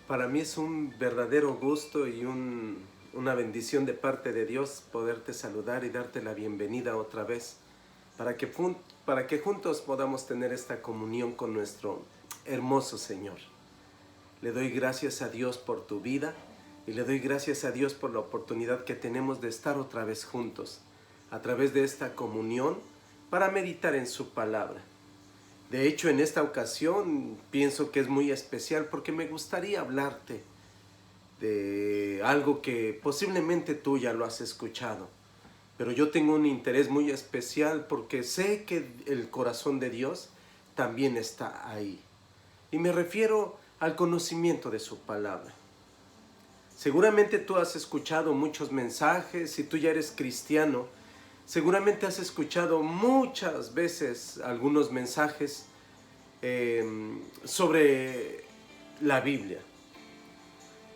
Para mí es un verdadero gusto y una bendición de parte de Dios poderte saludar y darte la bienvenida otra vez para que juntos podamos tener esta comunión con nuestro hermoso Señor. Le doy gracias a Dios por tu vida y le doy gracias a Dios por la oportunidad que tenemos de estar otra vez juntos a través de esta comunión para meditar en su palabra. De hecho, en esta ocasión pienso que es muy especial porque me gustaría hablarte de algo que posiblemente tú ya lo has escuchado. Pero yo tengo un interés muy especial porque sé que el corazón de Dios también está ahí. Y me refiero al conocimiento de su palabra. Seguramente tú has escuchado muchos mensajes, si tú ya eres cristiano, seguramente has escuchado muchas veces algunos mensajes sobre la Biblia.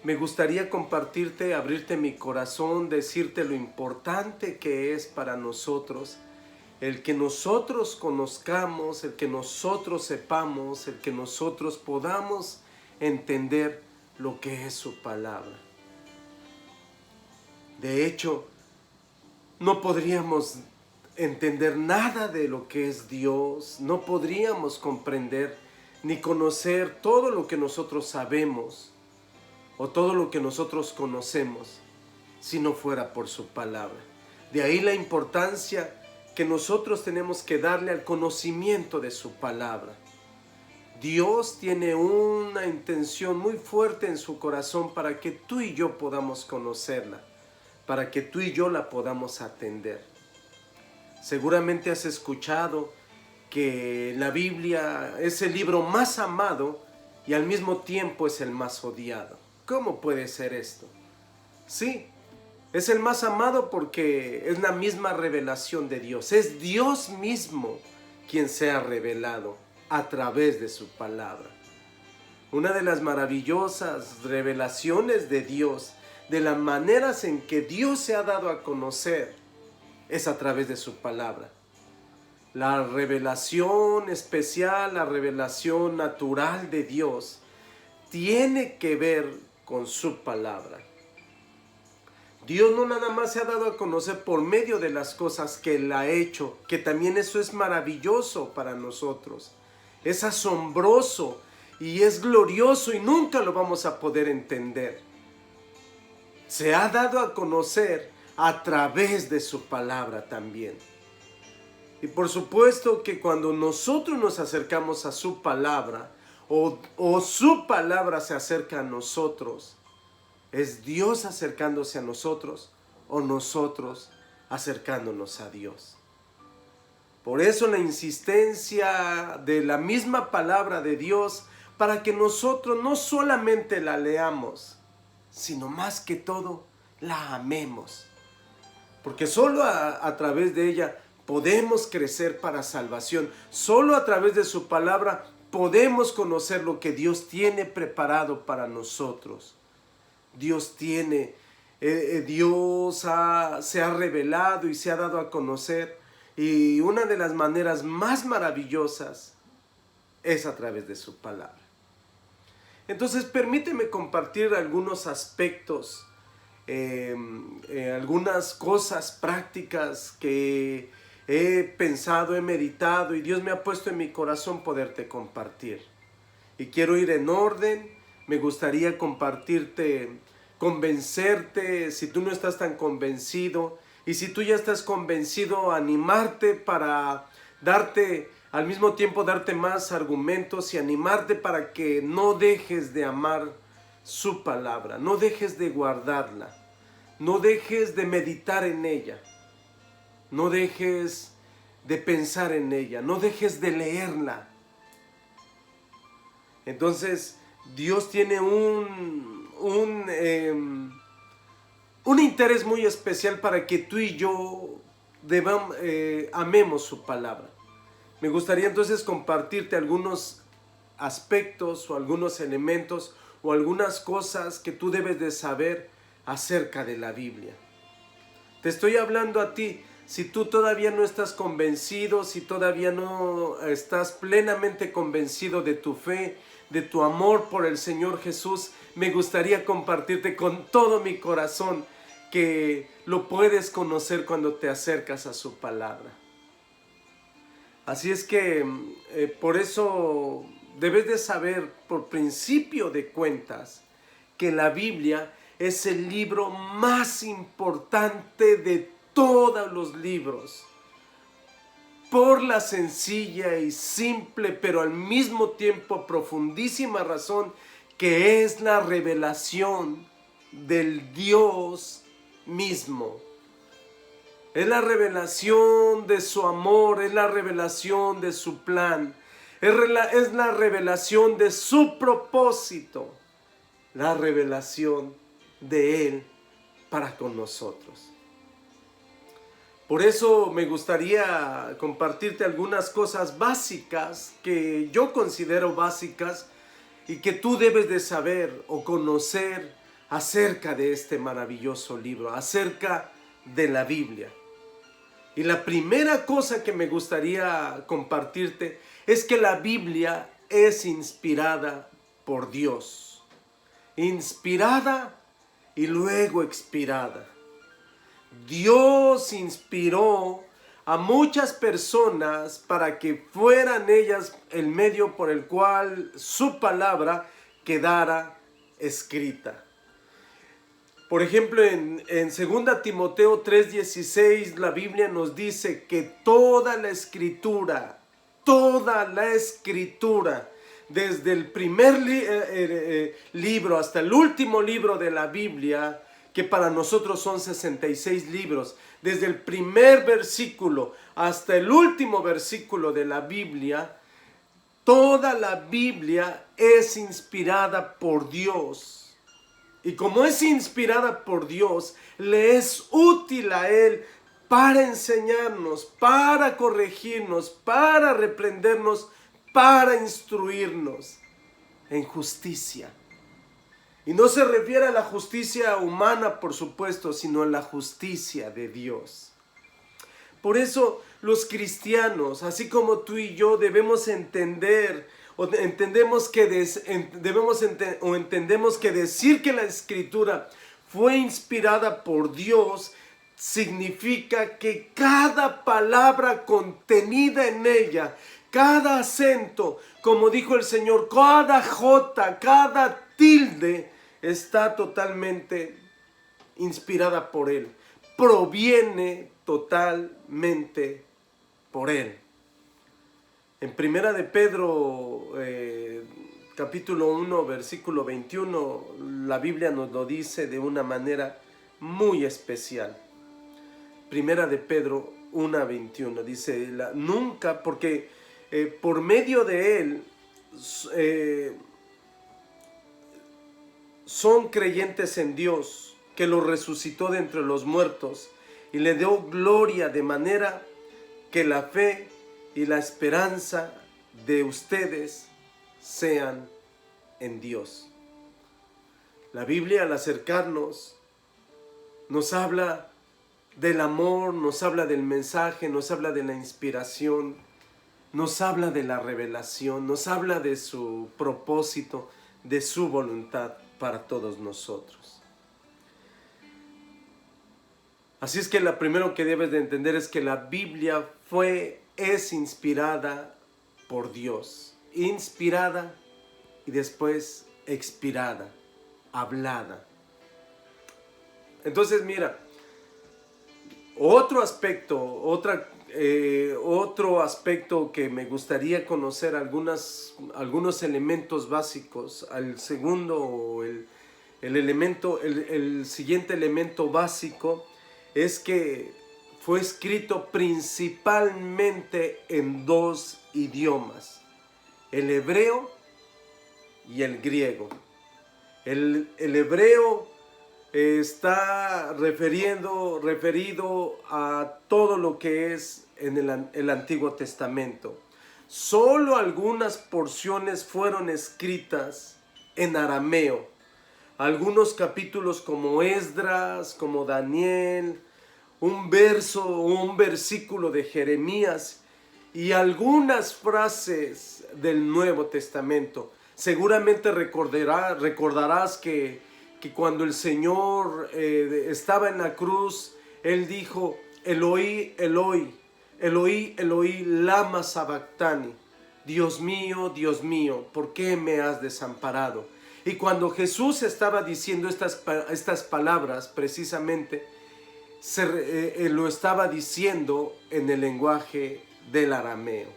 Me gustaría compartirte, abrirte mi corazón, decirte lo importante que es para nosotros el que nosotros conozcamos, el que nosotros sepamos, el que nosotros podamos entender lo que es su palabra. De hecho, no podríamos entender nada de lo que es Dios, no podríamos comprender ni conocer todo lo que nosotros sabemos o todo lo que nosotros conocemos si no fuera por su palabra. De ahí la importancia que nosotros tenemos que darle al conocimiento de su palabra. Dios tiene una intención muy fuerte en su corazón para que tú y yo podamos conocerla, para que tú y yo la podamos atender. Seguramente has escuchado que la Biblia es el libro más amado y al mismo tiempo es el más odiado. ¿Cómo puede ser esto? Sí, es el más amado porque es la misma revelación de Dios. Es Dios mismo quien se ha revelado a través de su palabra. Una de las maravillosas revelaciones de Dios, de las maneras en que Dios se ha dado a conocer, es a través de su palabra. La revelación especial, la revelación natural de Dios, tiene que ver con su palabra. Dios no nada más se ha dado a conocer por medio de las cosas que Él ha hecho, que también eso es maravilloso para nosotros. Es asombroso y es glorioso y nunca lo vamos a poder entender. Se ha dado a conocer a través de su palabra también. Y por supuesto que cuando nosotros nos acercamos a su palabra, o su palabra se acerca a nosotros, ¿es Dios acercándose a nosotros o nosotros acercándonos a Dios? Por eso la insistencia de la misma palabra de Dios para que nosotros no solamente la leamos, sino más que todo la amemos. Porque solo a través de ella podemos crecer para salvación. Solo a través de su palabra podemos conocer lo que Dios tiene preparado para nosotros. Dios se ha revelado y se ha dado a conocer, y una de las maneras más maravillosas es a través de su palabra. Entonces permíteme compartir algunos aspectos, algunas cosas prácticas que he pensado, he meditado y Dios me ha puesto en mi corazón poderte compartir. Y quiero ir en orden. Me gustaría compartirte, convencerte si tú no estás tan convencido, y si tú ya estás convencido, animarte para darte, al mismo tiempo darte más argumentos y animarte para que no dejes de amar su palabra, no dejes de guardarla, no dejes de meditar en ella, no dejes de pensar en ella, no dejes de leerla. Entonces, Dios tiene un interés muy especial para que tú y yo amemos su palabra. Me gustaría entonces compartirte algunos aspectos o algunos elementos o algunas cosas que tú debes de saber acerca de la Biblia. Te estoy hablando a ti. Si tú todavía no estás convencido, si todavía no estás plenamente convencido de tu fe, de tu amor por el Señor Jesús, me gustaría compartirte con todo mi corazón que lo puedes conocer cuando te acercas a su palabra. Así es que por eso debes de saber, por principio de cuentas, que la Biblia es el libro más importante de todos los libros. Por la sencilla y simple, pero al mismo tiempo profundísima razón que es la revelación del Dios mismo. Es la revelación de su amor, es la revelación de su plan, es la revelación de su propósito, la revelación de Él para con nosotros. Por eso me gustaría compartirte algunas cosas básicas que yo considero básicas y que tú debes de saber o conocer acerca de este maravilloso libro, acerca de la Biblia. Y la primera cosa que me gustaría compartirte es que la Biblia es inspirada por Dios. Inspirada y luego expirada. Dios inspiró a muchas personas para que fueran ellas el medio por el cual su palabra quedara escrita. Por ejemplo, en 2 Timoteo 3:16, la Biblia nos dice que toda la escritura, desde el primer libro hasta el último libro de la Biblia, que para nosotros son 66 libros, desde el primer versículo hasta el último versículo de la Biblia, toda la Biblia es inspirada por Dios. Y como es inspirada por Dios, le es útil a Él para enseñarnos, para corregirnos, para reprendernos, para instruirnos en justicia. Y no se refiere a la justicia humana, por supuesto, sino a la justicia de Dios. Por eso los cristianos, así como tú y yo, debemos entender entendemos que decir que la Escritura fue inspirada por Dios significa que cada palabra contenida en ella, cada acento, como dijo el Señor, cada jota, cada tilde, está totalmente inspirada por Él. Proviene totalmente por Él. En Primera de Pedro, capítulo 1, versículo 21, la Biblia nos lo dice de una manera muy especial. Primera de Pedro 1, 21, dice, nunca, porque por medio de él son creyentes en Dios, que lo resucitó de entre los muertos y le dio gloria, de manera que la fe y la esperanza de ustedes sean en Dios. La Biblia, al acercarnos, nos habla del amor, nos habla del mensaje, nos habla de la inspiración, nos habla de la revelación, nos habla de su propósito, de su voluntad para todos nosotros. Así es que lo primero que debes de entender es que la Biblia es inspirada por Dios. Inspirada y después expirada, hablada. Entonces mira, otro aspecto que me gustaría conocer, algunos elementos básicos. El segundo, el siguiente elemento básico es que fue escrito principalmente en dos idiomas, el hebreo y el griego. El hebreo está referido a todo lo que es en el Antiguo Testamento. Solo algunas porciones fueron escritas en arameo. Algunos capítulos como Esdras, como Daniel, un versículo de Jeremías y algunas frases del Nuevo Testamento. Seguramente recordarás que cuando el Señor estaba en la cruz, Él dijo, Eloi, Eloi, Eloi, Eloi, lama sabactani. Dios mío, ¿por qué me has desamparado? Y cuando Jesús estaba diciendo estas palabras, precisamente, lo estaba diciendo en el lenguaje del arameo.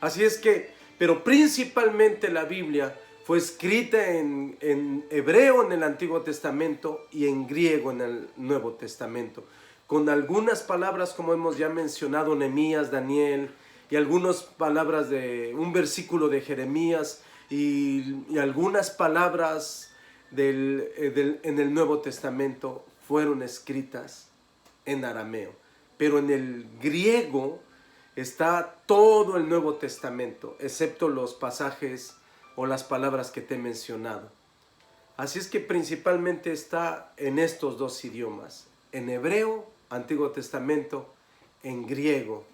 Así es que, pero principalmente la Biblia fue escrita en hebreo en el Antiguo Testamento y en griego en el Nuevo Testamento, con algunas palabras, como hemos ya mencionado, Nehemías, Daniel, y algunas palabras de un versículo de Jeremías y algunas palabras en el Nuevo Testamento fueron escritas en arameo. Pero en el griego está todo el Nuevo Testamento, excepto los pasajes o las palabras que te he mencionado. Así es que principalmente está en estos dos idiomas, en hebreo, Antiguo Testamento, en griego,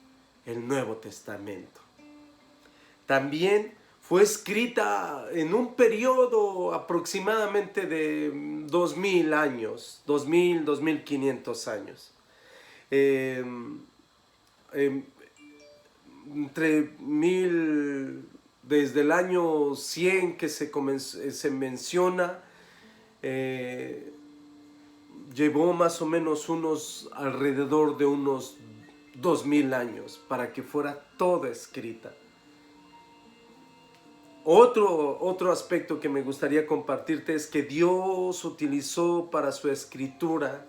el Nuevo Testamento. También fue escrita en un periodo aproximadamente de 2000 años, 2500 años. Desde el año 100 que se menciona, llevó más o menos alrededor de unos 2000 años para que fuera toda escrita. Otro aspecto que me gustaría compartirte es que Dios utilizó para su escritura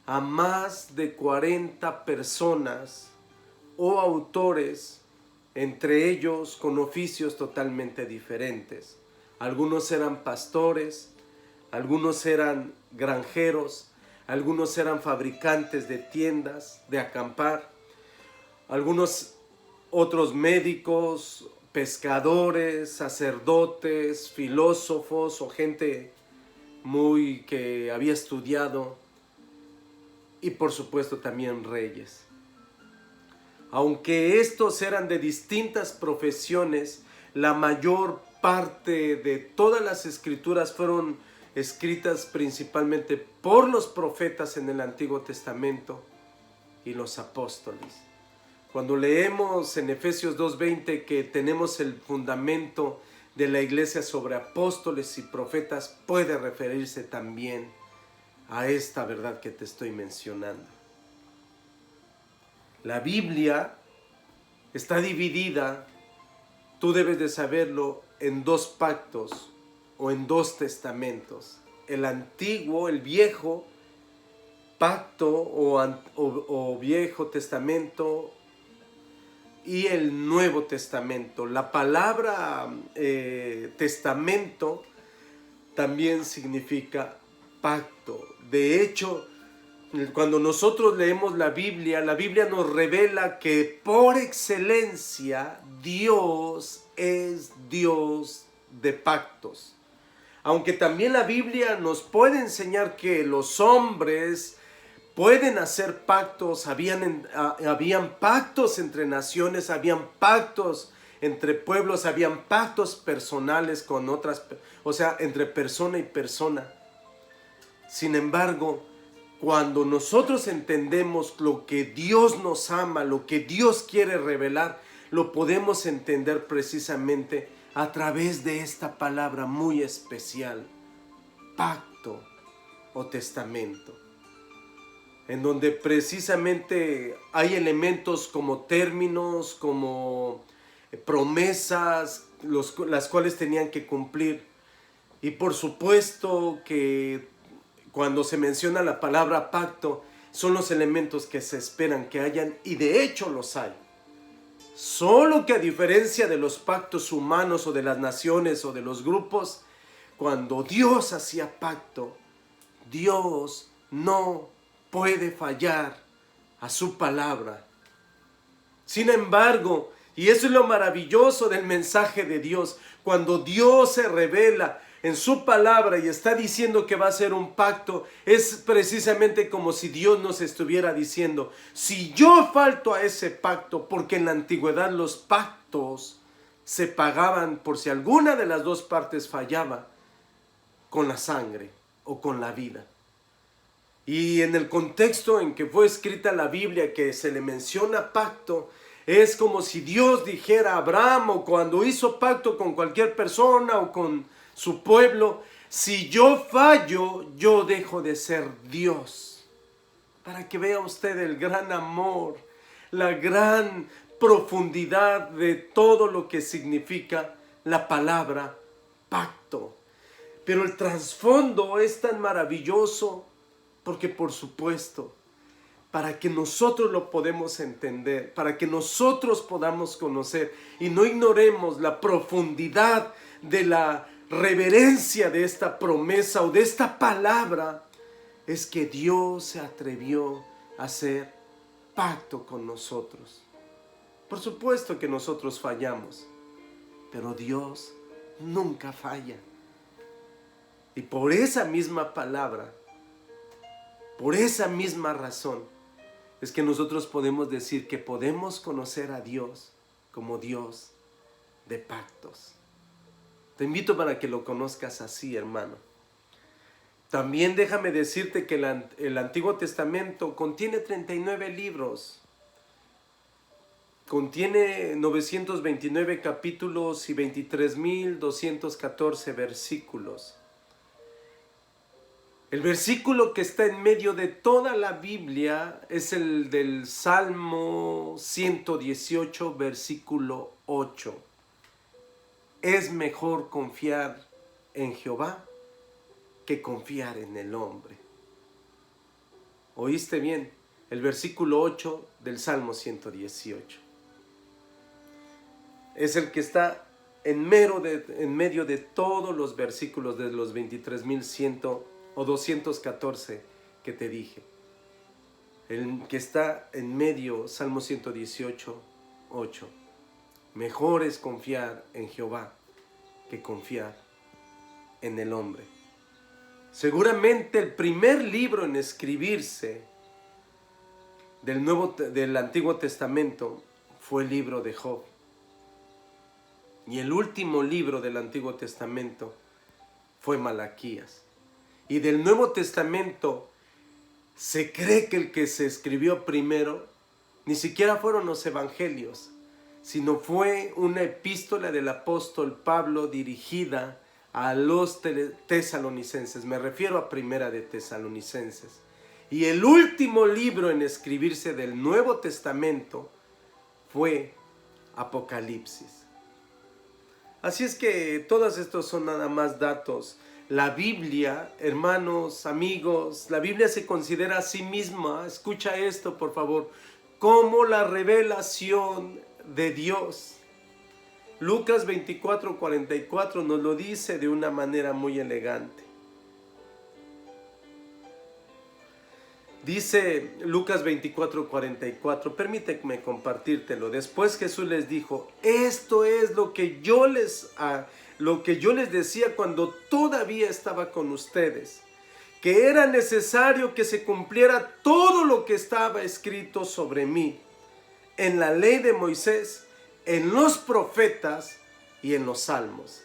a más de 40 personas o autores, entre ellos con oficios totalmente diferentes. Algunos eran pastores, algunos eran granjeros, algunos eran fabricantes de tiendas, de acampar, algunos otros médicos, pescadores, sacerdotes, filósofos o gente que había estudiado, y por supuesto también reyes. Aunque estos eran de distintas profesiones, la mayor parte de todas las escrituras fueron escritas principalmente por los profetas en el Antiguo Testamento y los apóstoles. Cuando leemos en Efesios 2:20 que tenemos el fundamento de la iglesia sobre apóstoles y profetas, puede referirse también a esta verdad que te estoy mencionando. La Biblia está dividida, tú debes de saberlo, en dos pactos o en dos testamentos. El antiguo, el viejo pacto o viejo testamento y el Nuevo Testamento. La palabra testamento también significa pacto. De hecho, cuando nosotros leemos la Biblia nos revela que por excelencia Dios es Dios de pactos. Aunque también la Biblia nos puede enseñar que los hombres pueden hacer pactos, habían pactos entre naciones, habían pactos entre pueblos, habían pactos personales con otras, o sea, entre persona y persona. Sin embargo, cuando nosotros entendemos lo que Dios nos ama, lo que Dios quiere revelar, lo podemos entender precisamente a través de esta palabra muy especial, pacto o testamento, en donde precisamente hay elementos como términos, como promesas, las cuales tenían que cumplir. Y por supuesto que cuando se menciona la palabra pacto, son los elementos que se esperan que hayan, y de hecho los hay. Solo que a diferencia de los pactos humanos o de las naciones o de los grupos, cuando Dios hacía pacto, Dios no puede fallar a su palabra. Sin embargo, y eso es lo maravilloso del mensaje de Dios, cuando Dios se revela en su palabra y está diciendo que va a ser un pacto, es precisamente como si Dios nos estuviera diciendo, si yo falto a ese pacto, porque en la antigüedad los pactos se pagaban por si alguna de las dos partes fallaba, con la sangre o con la vida. Y en el contexto en que fue escrita la Biblia, que se le menciona pacto, es como si Dios dijera a Abraham, o cuando hizo pacto con cualquier persona o con su pueblo: si yo fallo, yo dejo de ser Dios. Para que vea usted el gran amor, la gran profundidad de todo lo que significa la palabra pacto. Pero el trasfondo es tan maravilloso, porque por supuesto, para que nosotros lo podamos entender, para que nosotros podamos conocer y no ignoremos la profundidad de la reverencia de esta promesa o de esta palabra, es que Dios se atrevió a hacer pacto con nosotros. Por supuesto que nosotros fallamos, pero Dios nunca falla. Y por esa misma palabra, por esa misma razón, es que nosotros podemos decir que podemos conocer a Dios como Dios de pactos. Te invito para que lo conozcas así, hermano. También déjame decirte que el Antiguo Testamento contiene 39 libros. Contiene 929 capítulos y 23.214 versículos. El versículo que está en medio de toda la Biblia es el del Salmo 118, versículo 8. Es mejor confiar en Jehová que confiar en el hombre. ¿Oíste bien? El versículo 8 del Salmo 118. Es el que está en medio de todos los versículos de los 23.100 o 214 que te dije. El que está en medio, Salmo 118, 8. Mejor es confiar en Jehová que confiar en el hombre. Seguramente el primer libro en escribirse del Antiguo Testamento fue el libro de Job. Y el último libro del Antiguo Testamento fue Malaquías. Y del Nuevo Testamento se cree que el que se escribió primero ni siquiera fueron los evangelios, sino fue una epístola del apóstol Pablo dirigida a los tesalonicenses. Me refiero a Primera de Tesalonicenses. Y el último libro en escribirse del Nuevo Testamento fue Apocalipsis. Así es que todos estos son nada más datos. La Biblia, hermanos, amigos, la Biblia se considera a sí misma, escucha esto por favor, como la revelación de Dios. Lucas 24:44 nos lo dice de una manera muy elegante. Dice Lucas 24:44, permíteme compartírtelo. Después Jesús les dijo: esto es lo que yo les decía cuando todavía estaba con ustedes, que era necesario que se cumpliera todo lo que estaba escrito sobre mí, en la ley de Moisés, en los profetas y en los salmos.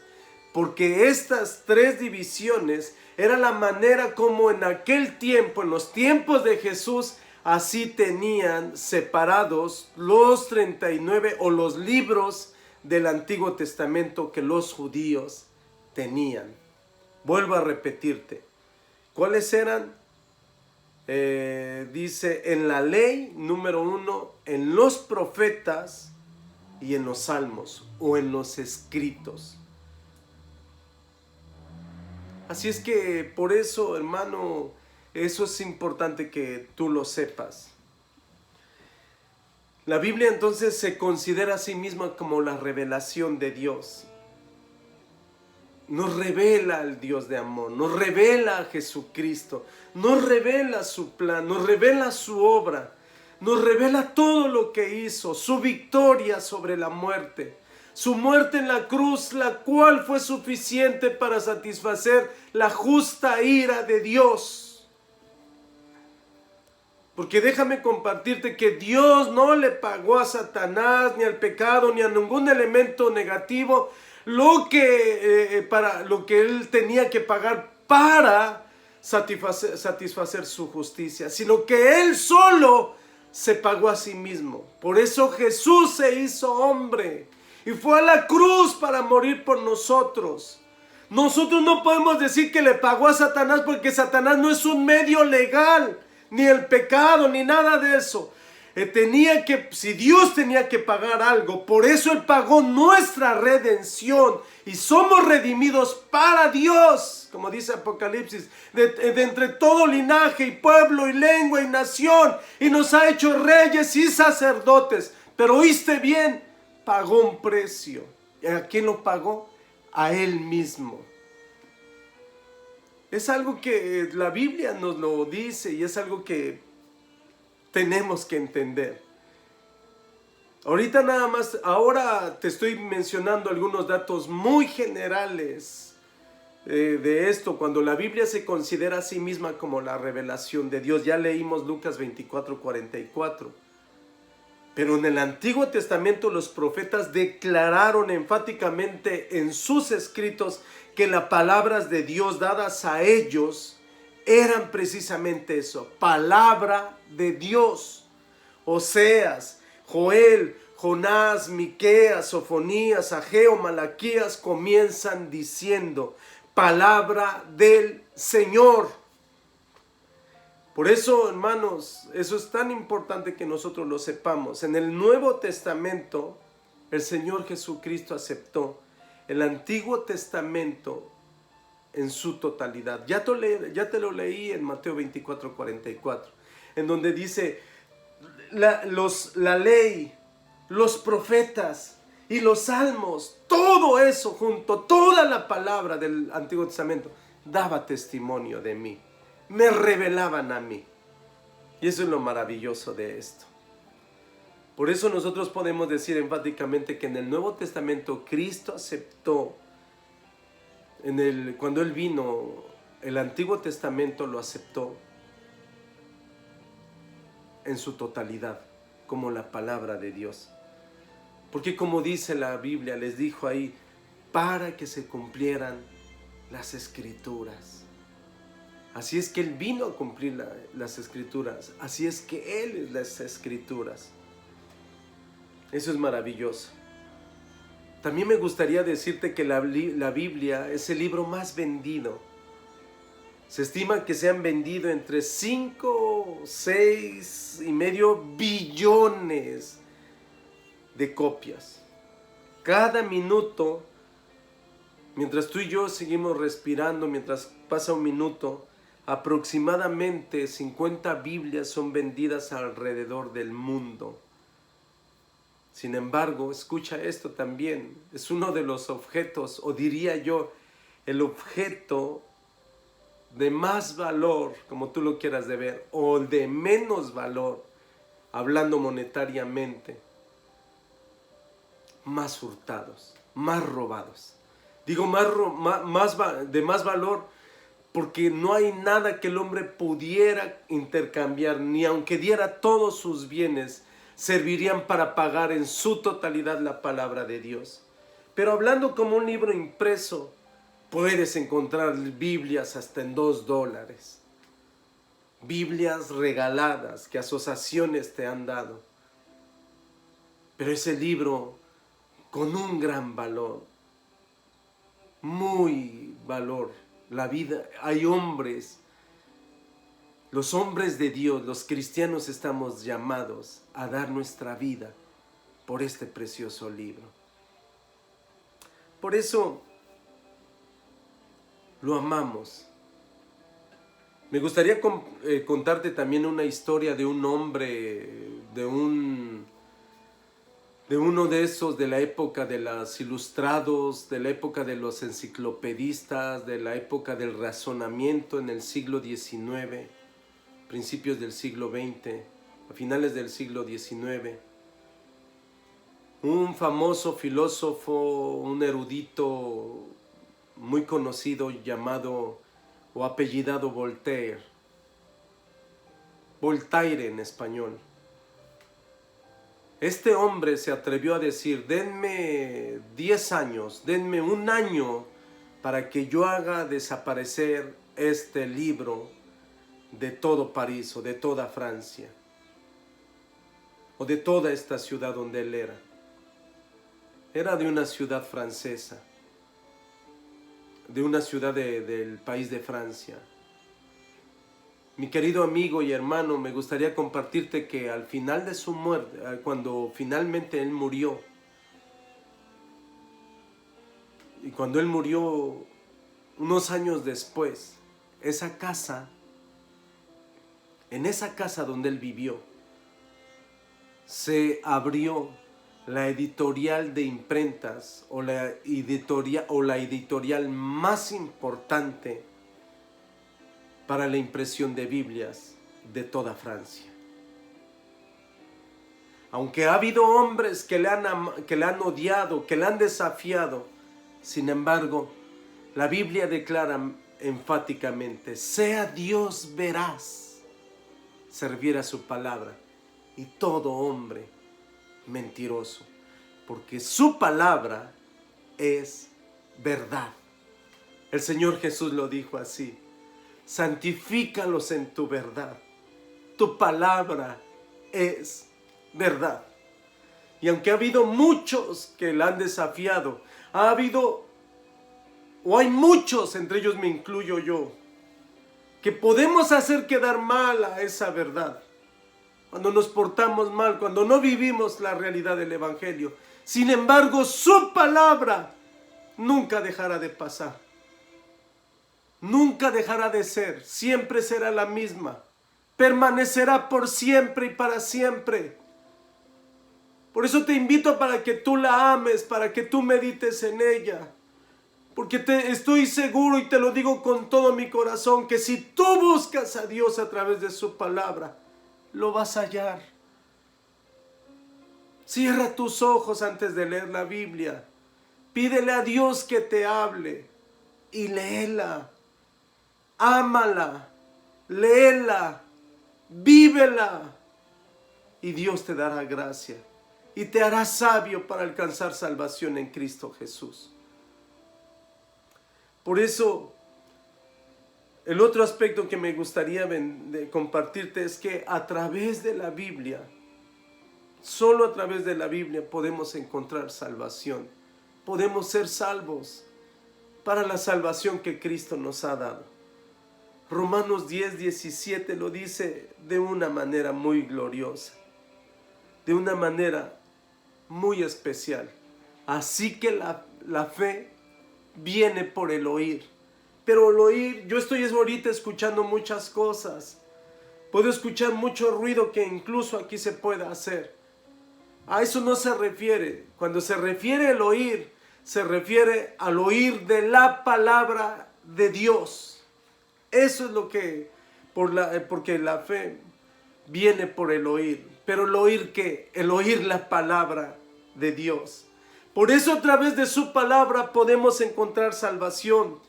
Porque estas tres divisiones era la manera como en aquel tiempo, en los tiempos de Jesús, así tenían separados los 39 o los libros del Antiguo Testamento que los judíos tenían. Vuelvo a repetirte. ¿Cuáles eran? Dice en la ley, número 1, en los profetas y en los salmos o en los escritos. Así es que por eso, hermano, eso es importante que tú lo sepas. La Biblia entonces se considera a sí misma como la revelación de Dios. Nos revela al Dios de amor, nos revela a Jesucristo, nos revela su plan, nos revela su obra, nos revela todo lo que hizo, su victoria sobre la muerte. Su muerte en la cruz, la cual fue suficiente para satisfacer la justa ira de Dios. Porque déjame compartirte que Dios no le pagó a Satanás, ni al pecado, ni a ningún elemento negativo para lo que él tenía que pagar para satisfacer su justicia, sino que él solo se pagó a sí mismo. Por eso Jesús se hizo hombre y fue a la cruz para morir por nosotros. Nosotros no podemos decir que le pagó a Satanás, porque Satanás no es un medio legal, ni el pecado, ni nada de eso. Si Dios tenía que pagar algo, por eso Él pagó nuestra redención y somos redimidos para Dios, como dice Apocalipsis, de entre todo linaje y pueblo y lengua y nación, y nos ha hecho reyes y sacerdotes. Pero oíste bien, pagó un precio. ¿Y a quién lo pagó? A Él mismo. Es algo que la Biblia nos lo dice y es algo que tenemos que entender. Ahora te estoy mencionando algunos datos muy generales de esto, cuando la Biblia se considera a sí misma como la revelación de Dios. Ya leímos Lucas 24:44. Pero en el Antiguo Testamento los profetas declararon enfáticamente en sus escritos que las palabras de Dios dadas a ellos eran precisamente eso, palabra de Dios. Oseas, Joel, Jonás, Miqueas, Sofonías, Ageo, Malaquías comienzan diciendo palabra del Señor. Por eso, hermanos, eso es tan importante que nosotros lo sepamos. En el Nuevo Testamento, el Señor Jesucristo aceptó el Antiguo Testamento en su totalidad. Ya te lo leí en Mateo 24:44, en donde dice la ley, los profetas y los salmos, todo eso junto, toda la palabra del Antiguo Testamento daba testimonio de mí. Me revelaban a mí. Y eso es lo maravilloso de esto. Por eso nosotros podemos decir enfáticamente que en el Nuevo Testamento Cristo aceptó, cuando Él vino, el Antiguo Testamento lo aceptó en su totalidad, como la palabra de Dios. Porque como dice la Biblia, les dijo ahí, para que se cumplieran las Escrituras. Así es que Él vino a cumplir las Escrituras. Así es que Él es las Escrituras. Eso es maravilloso. También me gustaría decirte que la Biblia es el libro más vendido. Se estima que se han vendido entre 5, 6,5 billones de copias. Cada minuto, mientras tú y yo seguimos respirando, mientras pasa un minuto, aproximadamente 50 Biblias son vendidas alrededor del mundo. Sin embargo, escucha esto también, es uno de los objetos, o diría yo, el objeto de más valor, como tú lo quieras de ver, o de menos valor, hablando monetariamente, más hurtados, más robados. Digo de más valor porque no hay nada que el hombre pudiera intercambiar, ni aunque diera todos sus bienes, servirían para pagar en su totalidad la palabra de Dios. Pero hablando como un libro impreso, puedes encontrar Biblias hasta en $2. Biblias regaladas que asociaciones te han dado. Pero ese libro con un gran valor, muy valor. La vida, hay hombres, los hombres de Dios, los cristianos estamos llamados a dar nuestra vida por este precioso libro. Por eso lo amamos. Me gustaría contarte también una historia de un hombre, de uno de esos de la época de los ilustrados, de la época de los enciclopedistas, de la época del razonamiento en el siglo XIX, principios del siglo XX, a finales del siglo XIX. Un famoso filósofo, un erudito muy conocido llamado o apellidado Voltaire. Voltaire en español. Este hombre se atrevió a decir: denme 10 años, denme un año para que yo haga desaparecer este libro de todo París o de toda Francia o de toda esta ciudad donde él era. Era de una ciudad francesa, de una ciudad del país de Francia. Mi querido amigo y hermano, me gustaría compartirte que al final de su muerte, cuando finalmente él murió, y cuando él murió unos años después, esa casa, en esa casa donde él vivió, se abrió la editorial de imprentas o la editorial más importante para la impresión de Biblias de toda Francia. Aunque ha habido hombres que le han odiado, que le han desafiado, sin embargo, la Biblia declara enfáticamente: sea Dios veraz, servir a su palabra, y todo hombre mentiroso, porque su palabra es verdad. El Señor Jesús lo dijo así: santifícalos en tu verdad, tu palabra es verdad. Y aunque ha habido muchos que la han desafiado, hay muchos, entre ellos me incluyo yo, que podemos hacer quedar mal a esa verdad cuando nos portamos mal, cuando no vivimos la realidad del Evangelio. Sin embargo, su palabra nunca dejará de pasar, nunca dejará de ser, siempre será la misma, permanecerá por siempre y para siempre. Por eso te invito para que tú la ames, para que tú medites en ella, porque estoy seguro y te lo digo con todo mi corazón, que si tú buscas a Dios a través de su palabra, lo vas a hallar. Cierra tus ojos antes de leer la Biblia. Pídele a Dios que te hable y léela. Ámala, léela, vívela, y Dios te dará gracia y te hará sabio para alcanzar salvación en Cristo Jesús. Por eso, el otro aspecto que me gustaría compartirte es que a través de la Biblia, solo a través de la Biblia podemos encontrar salvación. Podemos ser salvos para la salvación que Cristo nos ha dado. Romanos 10:17 lo dice de una manera muy gloriosa, de una manera muy especial. Así que la fe viene por el oír. Pero el oír, yo estoy ahorita escuchando muchas cosas. Puedo escuchar mucho ruido que incluso aquí se pueda hacer. A eso no se refiere. Cuando se refiere al oír, se refiere al oír de la palabra de Dios. Eso es lo que, porque la fe viene por el oír. Pero el oír ¿qué? El oír la palabra de Dios. Por eso a través de su palabra podemos encontrar salvación.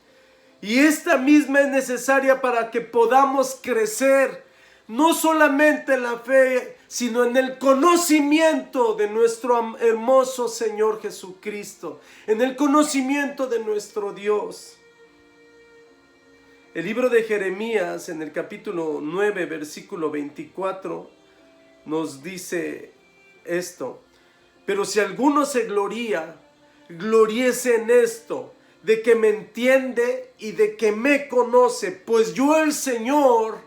Y esta misma es necesaria para que podamos crecer, no solamente en la fe, sino en el conocimiento de nuestro hermoso Señor Jesucristo, en el conocimiento de nuestro Dios. El libro de Jeremías, en el capítulo 9, versículo 24, nos dice esto: pero si alguno se gloría, gloríese en esto, de que me entiende y de que me conoce, pues yo el Señor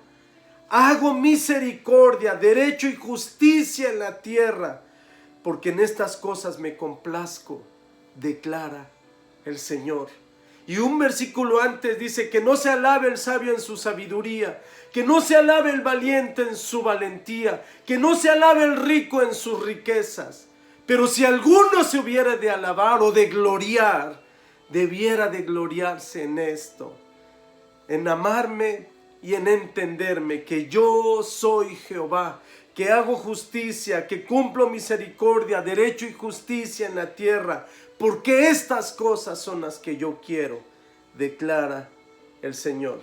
hago misericordia, derecho y justicia en la tierra, porque en estas cosas me complazco, declara el Señor. Y un versículo antes dice: que no se alabe el sabio en su sabiduría, que no se alabe el valiente en su valentía, que no se alabe el rico en sus riquezas. Pero si alguno se hubiera de alabar o de gloriar, debiera de gloriarse en esto, en amarme y en entenderme, que yo soy Jehová, que hago justicia, que cumplo misericordia, derecho y justicia en la tierra, porque estas cosas son las que yo quiero, declara el Señor.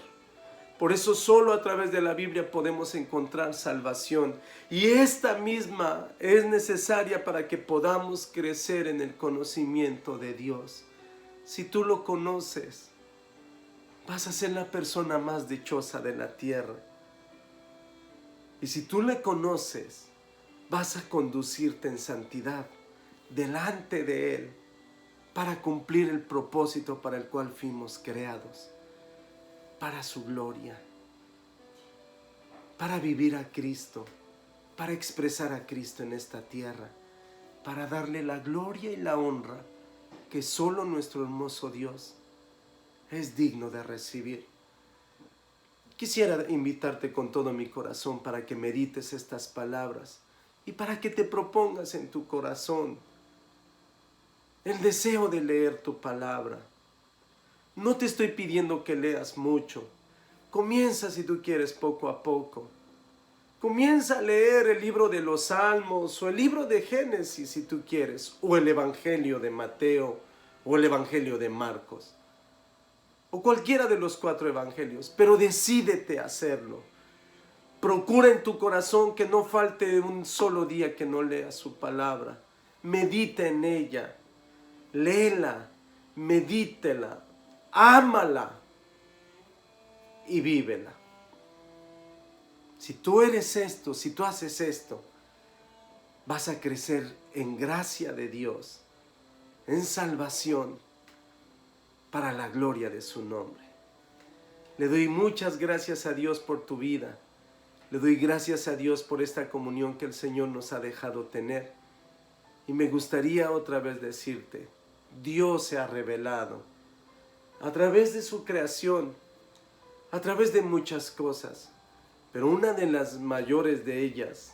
Por eso solo a través de la Biblia podemos encontrar salvación. Y esta misma es necesaria para que podamos crecer en el conocimiento de Dios. Si tú lo conoces, vas a ser la persona más dichosa de la tierra. Y si tú le conoces, vas a conducirte en santidad delante de Él para cumplir el propósito para el cual fuimos creados, para su gloria, para vivir a Cristo, para expresar a Cristo en esta tierra, para darle la gloria y la honra que solo nuestro hermoso Dios es digno de recibir. Quisiera invitarte con todo mi corazón para que medites estas palabras y para que te propongas en tu corazón el deseo de leer tu palabra. No te estoy pidiendo que leas mucho. Comienza, si tú quieres, poco a poco. Comienza a leer el libro de los Salmos o el libro de Génesis, si tú quieres, o el Evangelio de Mateo o el Evangelio de Marcos, o cualquiera de los 4 evangelios, pero decídete a hacerlo. Procura en tu corazón que no falte un solo día que no leas su palabra. Medita en ella, léela, medítela, ámala y vívela. Si tú eres esto, si tú haces esto, vas a crecer en gracia de Dios, en salvación, para la gloria de su nombre. Le doy muchas gracias a Dios por tu vida. Le doy gracias a Dios por esta comunión que el Señor nos ha dejado tener. Y me gustaría otra vez decirte, Dios se ha revelado a través de su creación, a través de muchas cosas, pero una de las mayores de ellas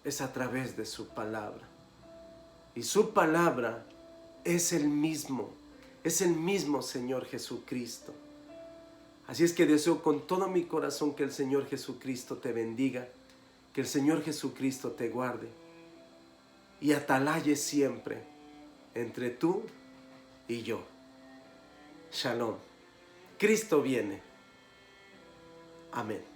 es a través de su palabra. Y su palabra es el mismo Señor Jesucristo. Así es que deseo con todo mi corazón que el Señor Jesucristo te bendiga, que el Señor Jesucristo te guarde y atalaye siempre entre tú y yo. Shalom. Cristo viene. Amén.